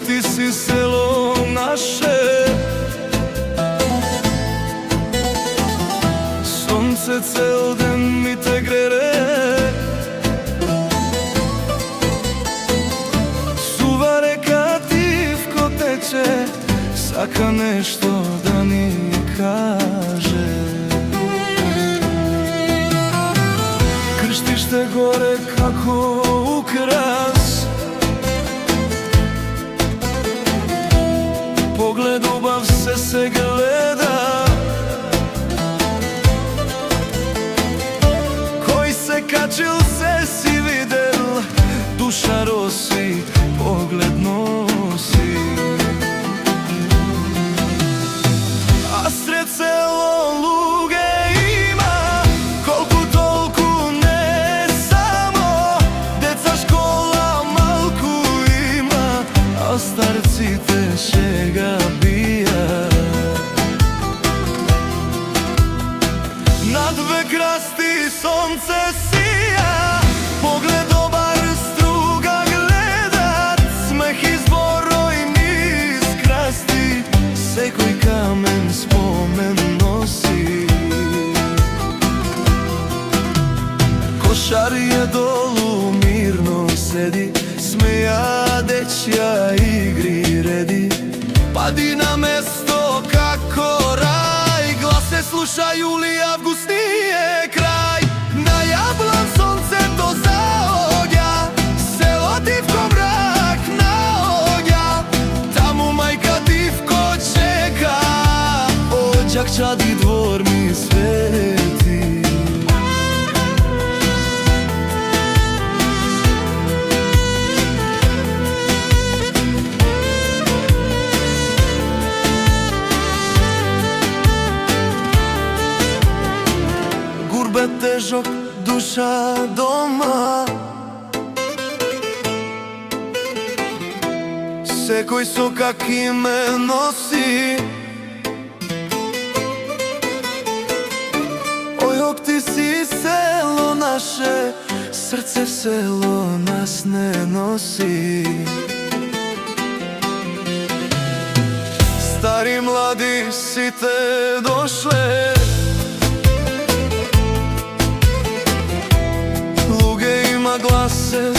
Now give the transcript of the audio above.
ти си село наше, сонце цел ден ми те грере, сува река тивко тече, сака нешто да ни каже. Крштиште горе како украс, поглед убав се гледа, кој се качил се си видел, душа роси, поглед носи. А сред село луѓе има, колку толку не само, деца школа малку има, а старците шега бија. Над две красти сонце сија, поглед добар струга гледат, смех и зборој низ красти, секој камен спомен носи. Кошарија долу мирно седи, смеја дечја игри реди, пади на место како рај, глас се слуша јули, август nije крај. На јаблан сонцето заоѓа, село Дивко мрак наоѓа, таму мајка Дивко чека, оđак чади двор ми свети. Гурбет тежок, душа дома, секој со каки ме носи. Ојок ти си село наше, срце в село нас не носи. Стари млади сите дошле, глас се